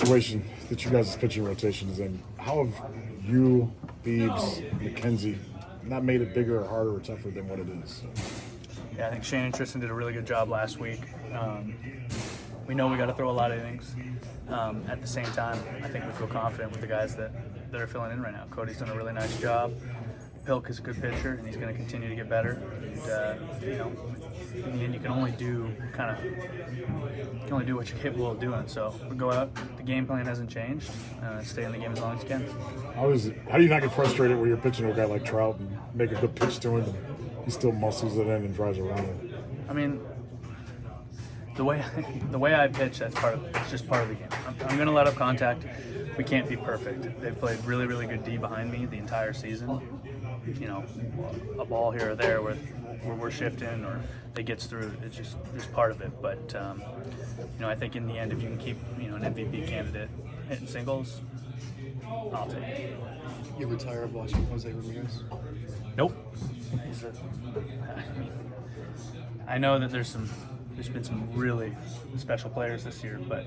situation that you guys' pitching rotation is in, how have you, Beebs, McKenzie, not made it bigger or harder or tougher than what it is? Yeah, I think Shane and Tristan did a really good job last week. We know we got to throw a lot of innings. At the same time, I think we feel confident with the guys that are filling in right now. Cody's done a really nice job. Pilk is a good pitcher, and he's going to continue to get better. And, in the end, you can only do what you're capable of doing. So we go out. The game plan hasn't changed. Stay in the game as long as you can. How do you not get frustrated when you're pitching to a guy like Trout and make a good pitch to him, and he still muscles it in and drives around him? I mean, the way I pitch, it's just part of the game. I'm going to let up contact. We can't be perfect. They've played really, really good D behind me the entire season. A ball here or there where we're shifting or they gets through, it's just part of it. But I think in the end, if you can keep an MVP candidate hitting singles, I'll take it. You were tired of watching Jose Ramirez? Nope. I know that there's been some really special players this year, but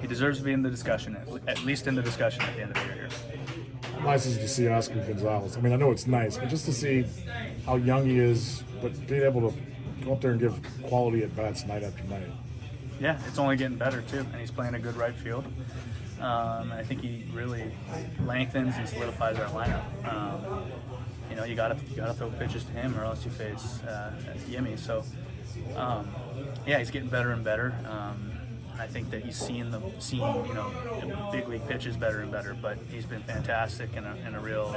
he deserves to be in the discussion, at least in the discussion at the end of the year. Nice is to see Oscar Gonzalez. I mean, I know it's nice, but just to see how young he is, but being able to go up there and give quality at bats night after night. Yeah, it's only getting better too, and he's playing a good right field. I think he really lengthens and solidifies our lineup. You gotta throw pitches to him, or else you face Yimmy. So, he's getting better and better. I think that he's seeing big league pitches better and better. But he's been fantastic and a real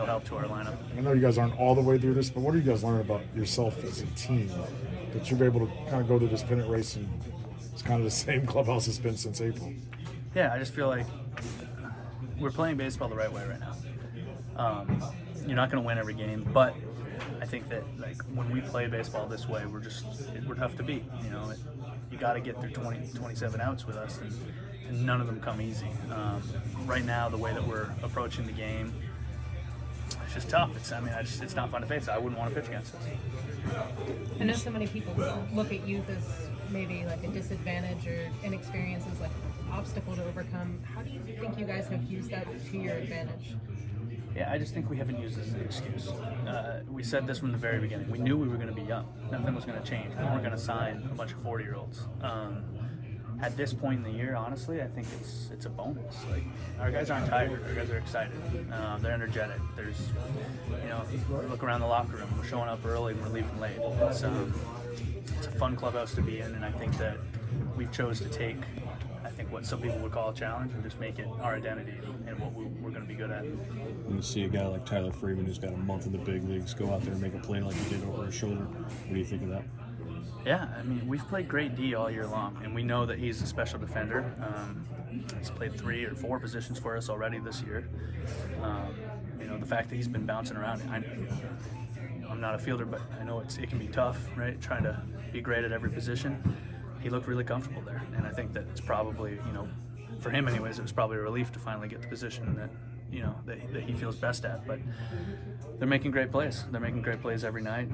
help to our lineup. I know you guys aren't all the way through this, but what are you guys learning about yourself as a team that you'll be able to kind of go to this pennant race and it's kind of the same clubhouse it's been since April? Yeah, I just feel like we're playing baseball the right way right now. You're not going to win every game, but I think that when we play baseball this way, we're tough to beat. You got to get through 27 outs with us, and none of them come easy. Right now, the way that we're approaching the game, it's just tough. It's not fun to face. I wouldn't want to pitch against us. I know so many people look at youth as maybe like a disadvantage or inexperience as like an obstacle to overcome. How do you think you guys have used that to your advantage? Yeah, I just think we haven't used this as an excuse. We said this from the very beginning. We knew we were going to be young. Nothing was going to change. We weren't going to sign a bunch of 40-year-olds. At this point in the year, honestly, I think it's a bonus. Our guys aren't tired. Our guys are excited. They're energetic. Look around the locker room. We're showing up early and we're leaving late. It's a fun clubhouse to be in, and I think that we've chose to take what some people would call a challenge and just make it our identity and what we're going to be good at. When you see a guy like Tyler Freeman, who's got a month in the big leagues, go out there and make a play like he did over his shoulder, what do you think of that? Yeah, we've played great D all year long, and we know that he's a special defender. He's played 3 or 4 positions for us already this year. The fact that he's been bouncing around, I'm not a fielder, but I know it can be tough, right? Trying to be great at every position. He looked really comfortable there, and I think that it's probably, for him anyways, it was probably a relief to finally get the position that he feels best at. But they're making great plays. They're making great plays every night,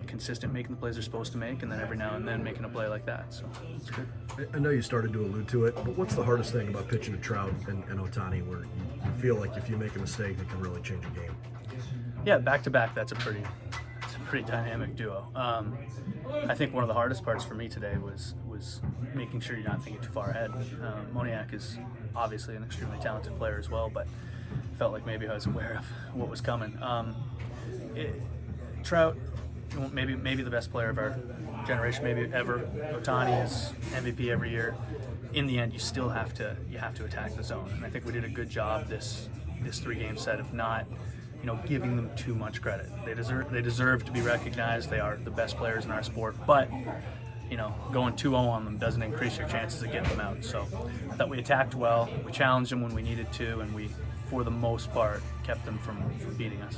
consistent making the plays they're supposed to make, and then every now and then making a play like that. So it's good. I know you started to allude to it, but what's the hardest thing about pitching to Trout and Ohtani, where you feel like if you make a mistake, it can really change a game? Yeah, back-to-back, that's a pretty dynamic duo. I think one of the hardest parts for me today was making sure you're not thinking too far ahead. Moniak is obviously an extremely talented player as well, but felt like maybe I was aware of what was coming. Trout, maybe the best player of our generation, maybe ever. Ohtani is MVP every year. In the end, you still have to attack the zone, and I think we did a good job this 3-game set of not giving them too much credit. They deserve to be recognized. They are the best players in our sport, but going 2-0 on them doesn't increase your chances of getting them out. So I thought we attacked well. We challenged them when we needed to, and we, for the most part, kept them from beating us.